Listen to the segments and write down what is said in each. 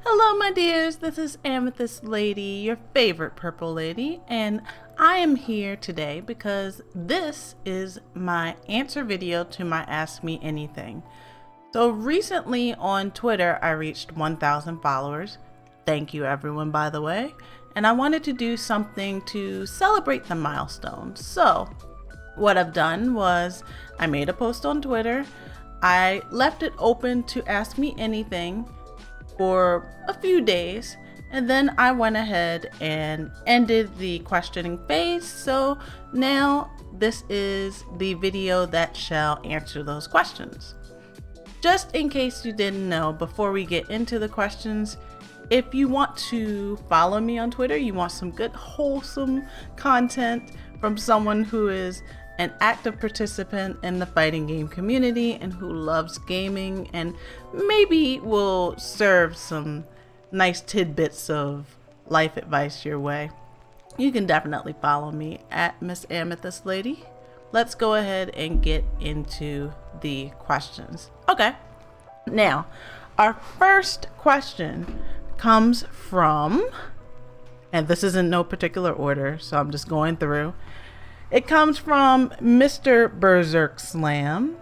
Hello, my dears. This is Amethyst Lady, your favorite purple lady, and I am here today because this is my answer video to my Ask Me Anything. So recently on Twitter, I reached 1,000 followers. Thank you, everyone, by the way. And I wanted to do something to celebrate the milestone. So what I've done was I made a post on Twitter. I left it open to ask me anything for a few days, and then I went ahead and ended the questioning phase. So now this is the video that shall answer those questions. Just in case you didn't know, before we get into the questions, if you want to follow me on Twitter, you want some good wholesome content from someone who is an active participant in the fighting game community and who loves gaming and maybe will serve some nice tidbits of life advice your way, you can definitely follow me at Miss Amethyst Lady. Let's go ahead and get into the questions. Okay, now our first question comes from, and this is in no particular order, so I'm just going through. It comes from Mr. Berserk Slam.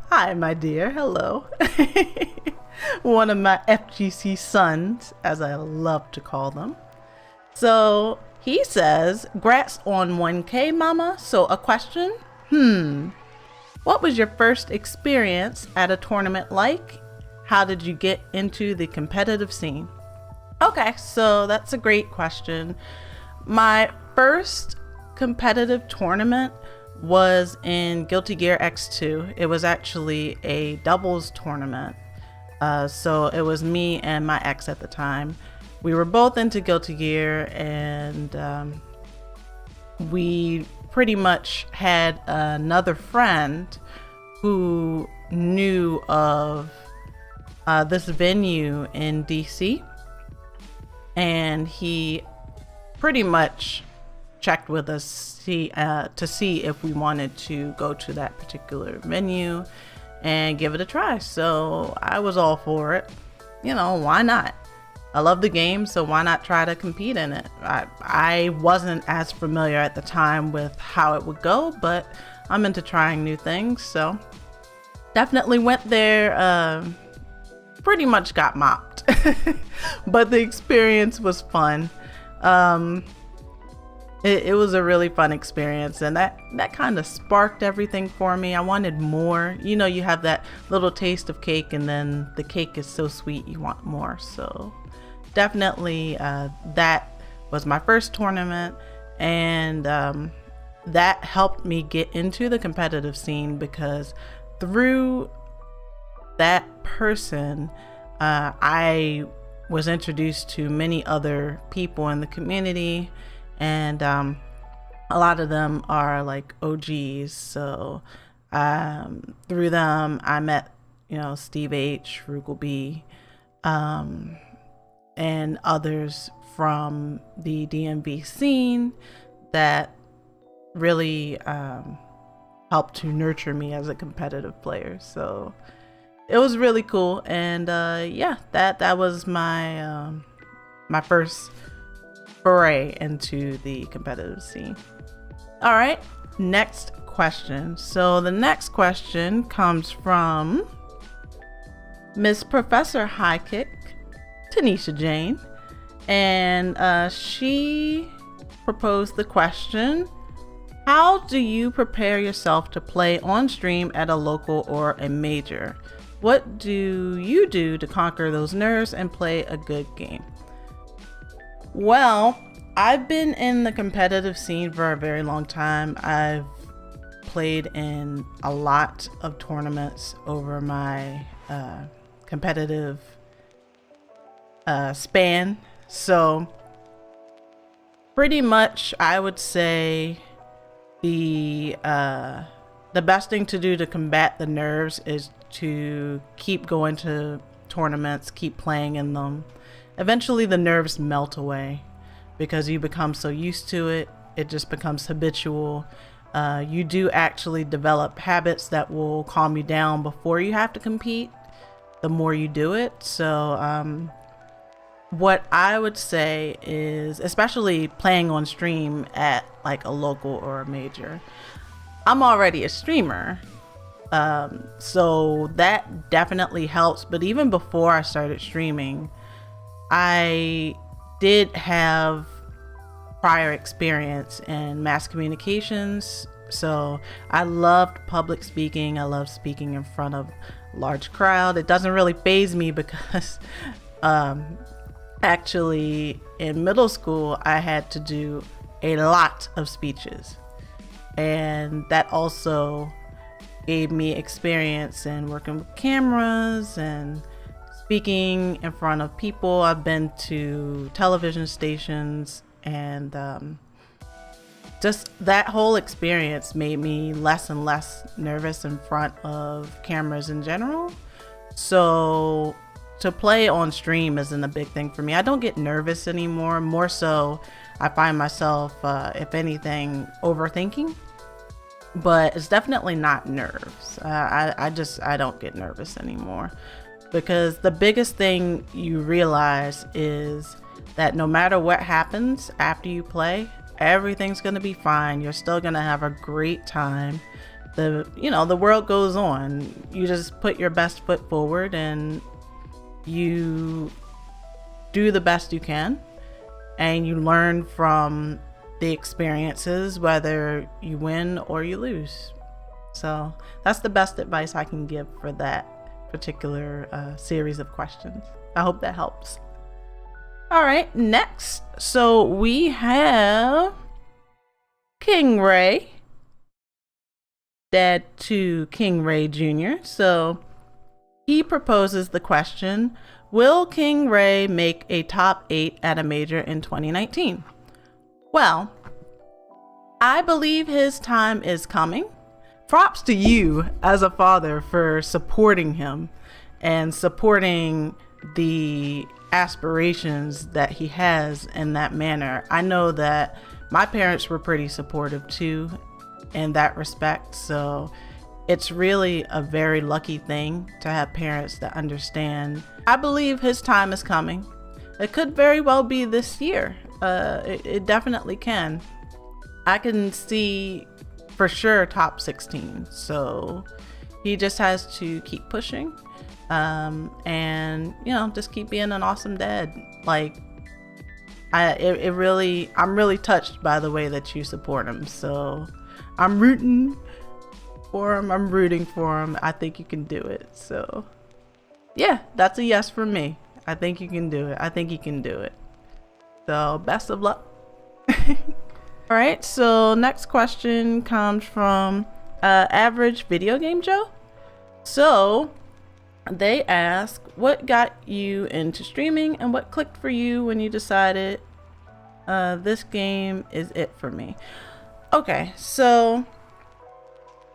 Hi, my dear. Hello. One of my FGC sons, as I love to call them. So he says, "Grats on 1K, mama. So a question? What was your first experience at a tournament like? How did you get into the competitive scene?" Okay, so that's a great question. My first competitive tournament was in Guilty Gear X2. It was actually a doubles tournament. So it was me and my ex at the time. We were both into Guilty Gear, and we pretty much had another friend who knew of this venue in DC, and he pretty much checked with us to see if we wanted to go to that particular venue and give it a try. So I was all for it. You know, why not? I love the game, so why not try to compete in it? I wasn't as familiar at the time with how it would go, but I'm into trying new things, so definitely went there. Pretty much got mopped, but the experience was fun. It was a really fun experience, and that kind of sparked everything for me. I wanted more. You know, you have that little taste of cake, and then the cake is so sweet you want more. So definitely that was my first tournament, and that helped me get into the competitive scene, because through that person I was introduced to many other people in the community, and a lot of them are like OGs. So through them I met, Steve H, Frugal B, and others from the DMV scene that really helped to nurture me as a competitive player. So it was really cool, and yeah, that was my my first foray into the competitive scene. All right, next question. So the next question comes from Miss Professor High Kick, Tanisha Jane, and she proposed the question: how do you prepare yourself to play on stream at a local or a major? What do you do to conquer those nerves and play a good game? Well, I've been in the competitive scene for a very long time. I've played in a lot of tournaments over my competitive span. So pretty much I would say the best thing to do to combat the nerves is to keep going to tournaments, keep playing in them. Eventually the nerves melt away because you become so used to it. It just becomes habitual. You do actually develop habits that will calm you down before you have to compete. the more you do it. So what I would say is, especially playing on stream at like a local or a major, I'm already a streamer. So that definitely helps. But even before I started streaming, I did have prior experience in mass communications. So I loved public speaking. I love speaking in front of a large crowd. It doesn't really faze me because actually in middle school, I had to do a lot of speeches. And that also gave me experience in working with cameras and speaking in front of people. I've been to television stations, and just that whole experience made me less and less nervous in front of cameras in general. So to play on stream isn't a big thing for me. I don't get nervous anymore. More so, I find myself, if anything, overthinking. But it's definitely not nerves. I don't get nervous anymore, because the biggest thing you realize is that no matter what happens after you play, everything's going to be fine. You're still going to have a great time. The world goes on. You just put your best foot forward and you do the best you can, and you learn from the experiences, whether you win or you lose. So that's the best advice I can give for that particular series of questions. I hope that helps. All right, next. So we have King Ray, dad to King Ray Jr. So he proposes the question, will King Ray make a top 8 at a major in 2019? Well, I believe his time is coming. Props to you as a father for supporting him and supporting the aspirations that he has in that manner. I know that my parents were pretty supportive too in that respect. So it's really a very lucky thing to have parents that understand. I believe his time is coming. It could very well be this year. It definitely can. I can see for sure top 16. So he just has to keep pushing, and just keep being an awesome dad. Like I'm really touched by the way that you support him. So I'm rooting for him. I'm rooting for him. I think you can do it. So yeah, that's a yes for me. I think you can do it. I think you can do it. So best of luck. All right, so next question comes from Average Video Game Joe. So they ask, what got you into streaming and what clicked for you when you decided this game is it for me? Okay, so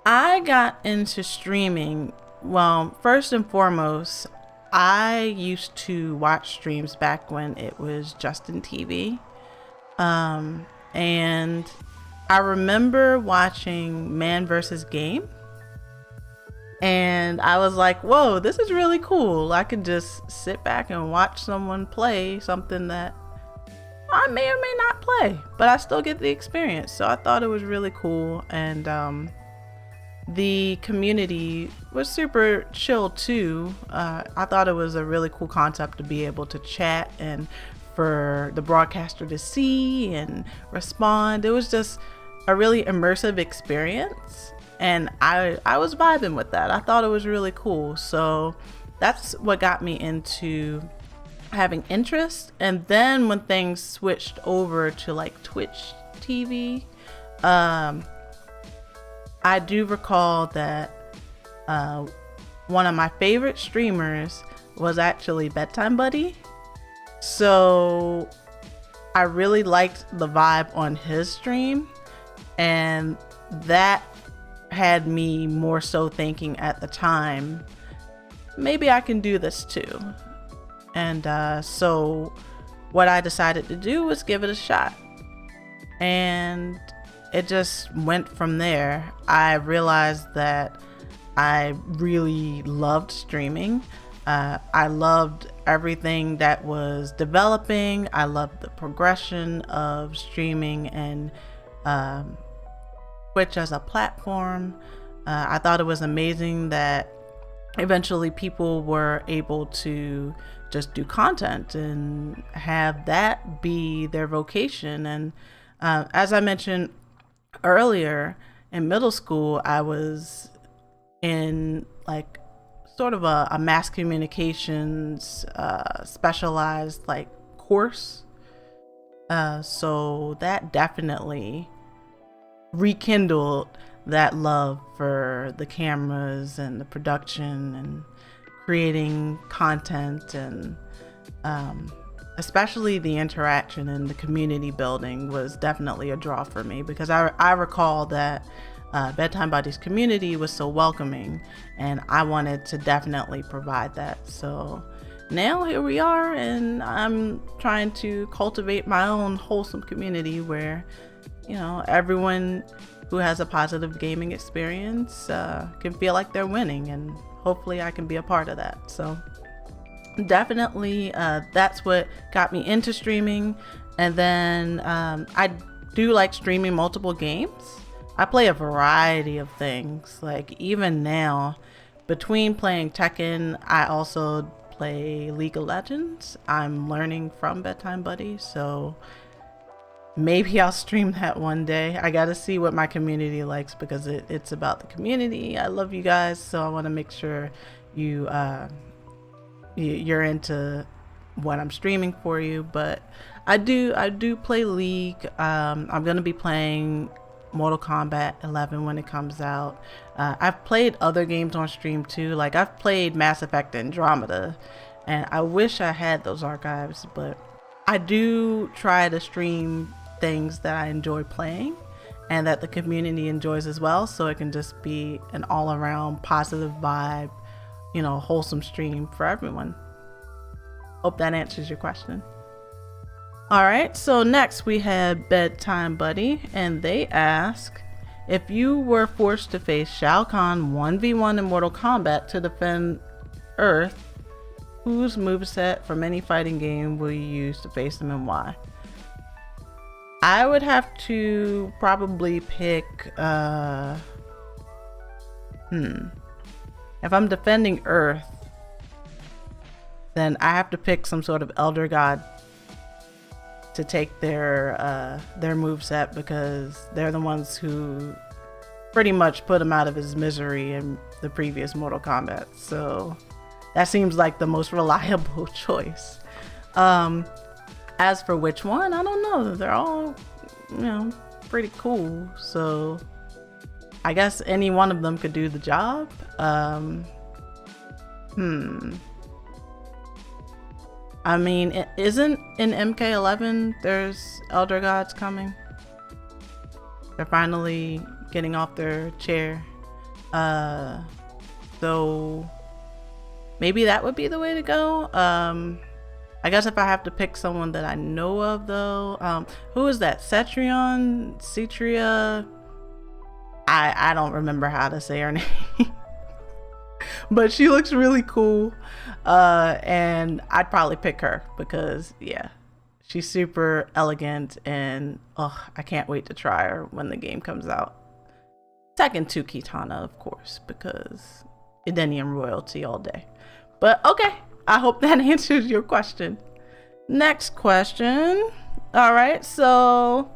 I got into streaming. Well, first and foremost, I used to watch streams back when it was Justin TV. And I remember watching Man vs. Game. And I was like, whoa, this is really cool. I could just sit back and watch someone play something that I may or may not play, but I still get the experience. So I thought it was really cool. And the community was super chill too. I thought it was a really cool concept to be able to chat and for the broadcaster to see and respond. It was just a really immersive experience, and I was vibing with that. I thought it was really cool. So that's what got me into having interest. And then when things switched over to like Twitch TV, I do recall that one of my favorite streamers was actually Bedtime Buddy. So I really liked the vibe on his stream, and that had me more so thinking at the time, maybe I can do this too. And so what I decided to do was give it a shot, and it just went from there. I realized that I really loved streaming. I loved everything that was developing. I loved the progression of streaming and Twitch as a platform. I thought it was amazing that eventually people were able to just do content and have that be their vocation. And as I mentioned earlier, in middle school, I was in like sort of a mass communications specialized like course. So that definitely rekindled that love for the cameras and the production and creating content, and especially the interaction and the community building was definitely a draw for me, because I recall that Bedtime Buddies community was so welcoming, and I wanted to definitely provide that. So now here we are, and I'm trying to cultivate my own wholesome community where, you know, everyone who has a positive gaming experience can feel like they're winning, and hopefully I can be a part of that. So definitely that's what got me into streaming. And then I do like streaming multiple games. I play a variety of things. Like even now, between playing Tekken, I also play League of Legends. I'm learning from Bedtime Buddy, so maybe I'll stream that one day. I gotta see what my community likes, because it's about the community. I love you guys, so I want to make sure you're into what I'm streaming for you. But I do play League. I'm gonna be playing Mortal Kombat 11 when it comes out. I've played other games on stream too. Like I've played Mass Effect Andromeda, and I wish I had those archives, but I do try to stream things that I enjoy playing and that the community enjoys as well, so it can just be an all-around positive vibe, you know, wholesome stream for everyone. Hope that answers your question. All right, so next we have Bedtime Buddy, and they ask, if you were forced to face Shao Kahn 1v1 in Mortal Kombat to defend Earth, whose moveset from any fighting game will you use to face him, and why? I would have to probably pick if I'm defending Earth, then I have to pick some sort of Elder God to take their moveset, because they're the ones who pretty much put him out of his misery in the previous Mortal Kombat. So that seems like the most reliable choice. As for which one, I don't know. They're all, you know, pretty cool. So I guess any one of them could do the job. I mean, it isn't in MK11 there's Elder Gods coming? They're finally getting off their chair. So maybe that would be the way to go. I guess if I have to pick someone that I know of though, who is that? Cetria? I don't remember how to say her name. But she looks really cool, and I'd probably pick her because, yeah, she's super elegant, and I can't wait to try her when the game comes out. Second to Kitana, of course, because Edenium royalty all day. But okay, I hope that answers your question. Next question. All right, so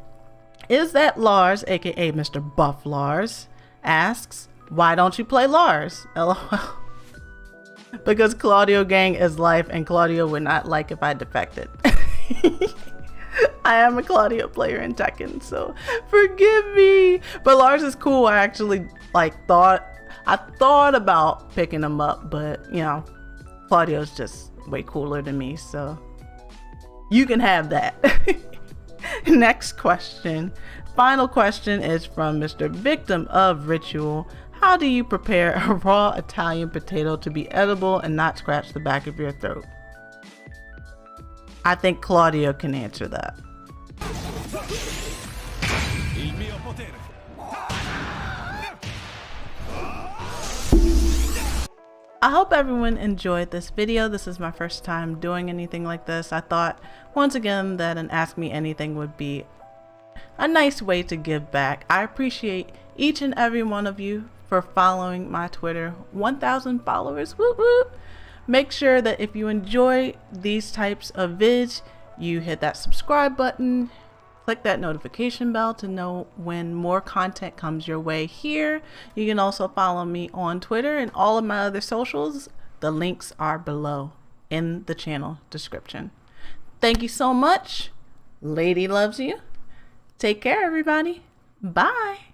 is that Lars, aka Mr. Buff Lars, asks, why don't you play Lars? LOL. Because Claudio gang is life, and Claudio would not like if I defected. I am a Claudio player in Tekken, so forgive me. But Lars is cool. I actually thought about picking him up, but you know, Claudio's just way cooler than me, so you can have that. Next question. Final question is from Mr. Victim of Ritual. How do you prepare a raw Italian potato to be edible and not scratch the back of your throat? I think Claudio can answer that. I hope everyone enjoyed this video. This is my first time doing anything like this. I thought once again that an Ask Me Anything would be a nice way to give back. I appreciate each and every one of you for following my Twitter. 1,000 followers, whoop whoop. Make sure that if you enjoy these types of vids, you hit that subscribe button, click that notification bell to know when more content comes your way here. You can also follow me on Twitter and all of my other socials. The links are below in the channel description. Thank you so much. Lady loves you. Take care, everybody. Bye.